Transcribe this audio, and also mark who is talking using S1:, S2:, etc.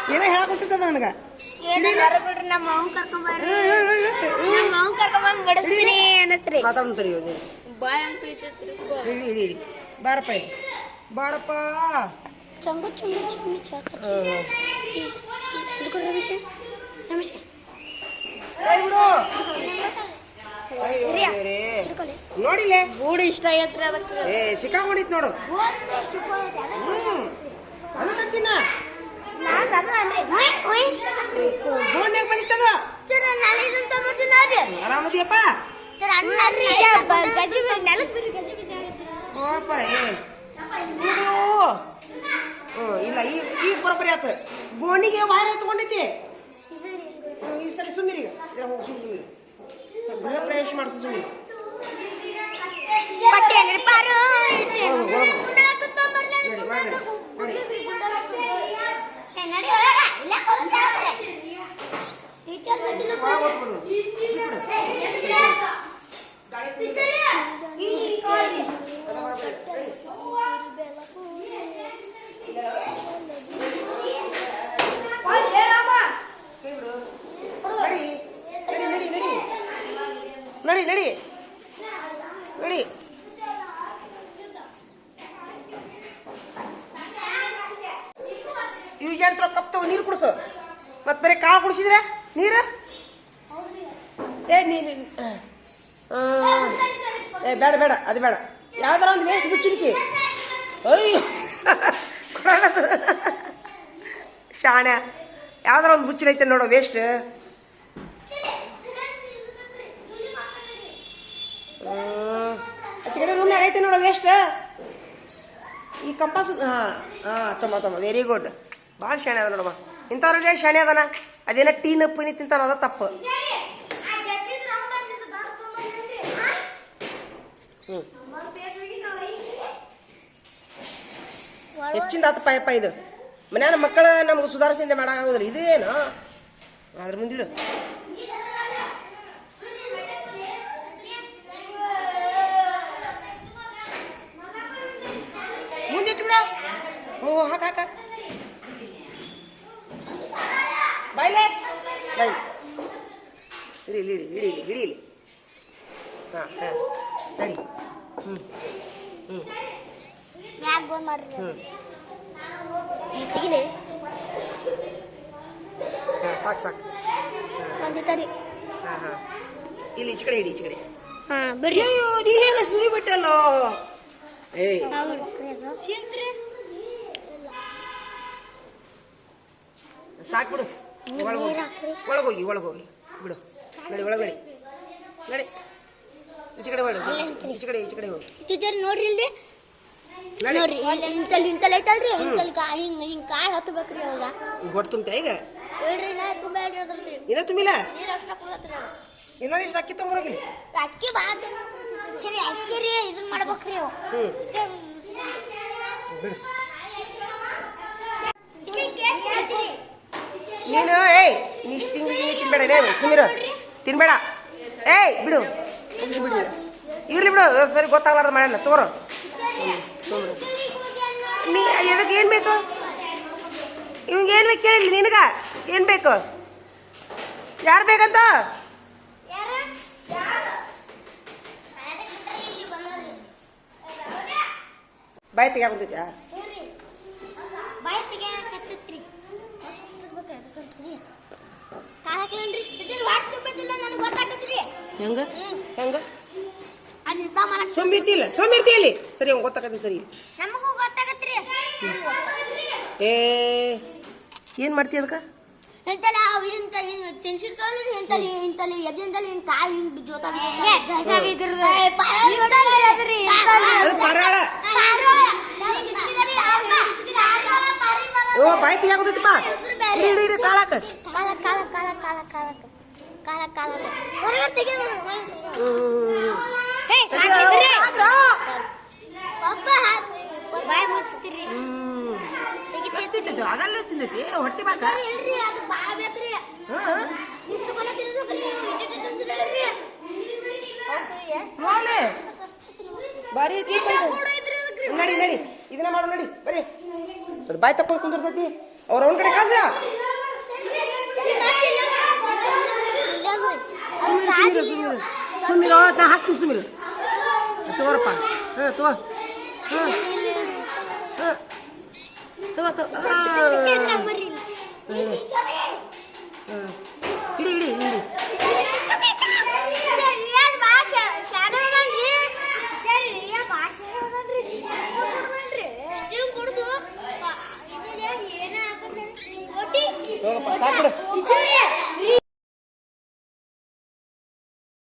S1: ಏನೋ ಹೇಳಾಕಂತದ ನನಗ ಮಾತಾಡ್ತೀರಿ ಇಡಿ ಬಾರಪ್ಪ ಇಲ್ಲಿ ಬಾರಪ್ಪ
S2: ಚಂಗು ಚಂಗು ಚಂಗು ಚಾಕ
S1: ನೋಡಿಲ್ಲ
S2: ಗೂಡು ಇಷ್ಟ ಐತ್ರಿ ಅದಕ್ಕೆ
S1: ಸಿಕ್ಕಾಕೊಂಡಿತ್ ನೋಡು ಅದು ಬರ್ತೀನ ಗೋಣ್ಯಾಗ ಬಂದಿತ್ತದ ಆರಾಮದಿಯಪ್ಪ ಓಪ ಇಲ್ಲ ಈಗ ಬರೋಬ್ಬರಿ ಆತ ಗೋಣಿಗೆ ವಾರ ತಗೊಂಡೈತಿ ಈ ಸರಿ ಸುಮ್ಮಿರಿ ಸುಮ್ಮಿರಿ ಗೃಹ ಪ್ರವೇಶ ಮಾಡಿಸು ಸುಮ್ಮಿರಿ ನಡಿ ನಡಿ ನಡಿ ಯೂಸ್ ಯಂತ್ರ ಕಪ್ತವ ನೀರು ಕುಡಿಸು ಮತ್ತೆ ಬರೀ ಕಾಳು ಕುಡಿಸಿದ್ರೆ ನೀರು ಬೇಡ ಬೇಡ ಅದು ಬೇಡ ಯಾವ್ದಾರ ಒಂದು ವೇಸ್ಟ್ ಮುಚ್ಚಿರಿಕೆ ಅಯ್ಯೋ ಶಾಣೆ ಯಾವ್ದಾರ ಒಂದು ಮುಚ್ಚಿರೈತೆ ನೋಡೋ ವೇಸ್ಟ್ ಆಚೆ ರೂಮ್ನಾಗ ಐತೆ ನೋಡೋ ವೇಸ್ಟ್ ಈ ಕಂಪಾಸ್ ತಮ್ಮ ವೆರಿ ಗುಡ್ ಭಾಳ ಶಾಣೆ ಅದ ನೋಡಮ್ಮ ಇಂಥವ್ರಿಗೆ ಶಾಣೆ ಅದನ ಅದೇನ ಟೀನ್ ಪುನಿ ತಿಂತಾನ ಅದ ತಪ್ಪು ಹೆಚ್ಚಿಂದ ಆತ ಪಾಯಪ್ಪ ಇದು ಮನ್ಯಾನ ಮಕ್ಕಳ ನಮ್ಗೆ ಸುಧಾರಿಸಿಂದ ಮಾಡೋಕ್ಕಾಗೋದಿಲ್ಲ ಇದೇನು ಅದ್ರ ಮುಂದಿಡು ಮುಂದಿಟ್ಟು ಬಿಡ ಹಾಕ ಹಾಕ ಬಾಯ್ಲೆ ಬಾಯ್ ಹಿಡೀಲಿ ಹಿಡೀಲಿ ಹಿಡೀಲಿ ಹಾಂ ಹಾಂ ಸರಿ ಸಾಕು ಸಾಕು ಹಾಂ ಹಾಂ ಇಲ್ಲಿ ಈಚೆ ಕಡೆ ಹಿಡಿ ಈಚೆ ಕಡೆ ಅಯ್ಯೋ ನೀನೇನು ಸುರಿ ಬಿಟ್ಟಲ್ಲೋ ಏಯ್ ಸಾಕು ಬಿಡು ಒಳಗೋಗಿ ಒಳಗೋಗಿ ಬಿಡು ನಡಿ ಒಳಗಡೆ ನಡಿ ಈಚೆ ಕಡೆ ಒಳಗೆ ಈಚೆ ಕಡೆ ಹೋಗಿ
S2: ಟೀಚರ್ ನೋಡ್ರಿ ಇಲ್ಲಿ ನೋಡ್ರಿ ಇಂತಲ್ಲಿ ಐತಲ್ರಿ ಹಿಂಗ್ ಕಾಳು ಹತ್ತಬೇಕ್ರಿ ಅವಾಗ
S1: ಹೊಟ್ಟು ತುಂಬ ಈಗ
S2: ಹೇಳ್ರಿ ನಾ ತುಂಬ ಹೇಳ್ರಿ
S1: ಇನ್ನ ತುಂಬಿಲ್ಲ
S2: ನೀರು ಅಷ್ಟ ಕುಡ್ಲತ್ರಿ
S1: ಇನ್ನೊಂದಿಷ್ಟು ಅಕ್ಕಿ ತೊಗೊಂಬರೋಗಿ
S2: ಅಕ್ಕಿ ಬಾ ಸರಿ ಅಕ್ಕಿ ರೀ ಇದನ್ನ ಮಾಡ್ಬೇಕ್ರಿ
S1: ನೀನು ಏಯ್ ಇಷ್ಟು ತಿನ್ಬೇಡ ಸುಮೀರ ತಿನ್ಬೇಡ ಏಯ್ ಬಿಡು ಬಿಡು ಇರ್ಲಿ ಬಿಡು ಸರಿ ಗೊತ್ತಾಗಲಾರ್ದು ಮಾಡೋಣ ತೋರು ನೀ ಎದಕ್ಕೆ ಏನು ಬೇಕು ಇವಂಗೆ ಏನು ಬೇಕು ಕೇಳಿಲ್ಲ ನಿನಗ ಏನು ಬೇಕು ಯಾರು ಬೇಕಂತ ಬಾಯ್ ತೆಗಿಯಾಕುಂತೈತ್ಯಾ ಹೆಂಗ ಹೆಂಗ ಸೋಮಿರ್ತಿ ಇಲ್ಲಿ ಸರಿ ಅವ್ನು ಗೊತ್ತಾಗತ್ತೀನಿ ಸರಿ ಏ ಏನು ಮಾಡ್ತೀಯ ಅದಕ್ಕೆ ಓ ಬಾಯ್ ತೆಗಿಯಾಕುಂತೈತಿಪ್ಪ ಇಡಿ ಕಾಳಾಕ ಆಗಲ್ಲ ತಿಂದೈತಿ ಹೊಟ್ಟೆ ಬಾಕ ನೋಡ್ಲಿ ಭಾರಿ ಐತಿಪ್ಪ ಇದು. ನಡಿ ನಡಿ ಇದನ್ನ ಮಾಡು ನಡಿ ಬರೀ ಅದು ಬಾಯ್ ತಕ್ಕೊಂಡು ಕುಂದಿರ್ತೈತಿ ಅವ್ರ ಅವನ ಕಡೆ ಕಳ್ಸ. ಸುಮ್ಮಿರ ನಾ ಹಾಕ್ತೀನಿ ಸುಮ್ಮಿರ ತಗೋರಪ್ಪ. ಹಾಂ ತಗೋ ಹಾಂ ಹಾಂ ತಗೋ ಹಿಡಿ ಹಿಡಿ ಹಿಡಿ. ತಗೋಪ್ಪ ಸಾಕು ಬಿಡು.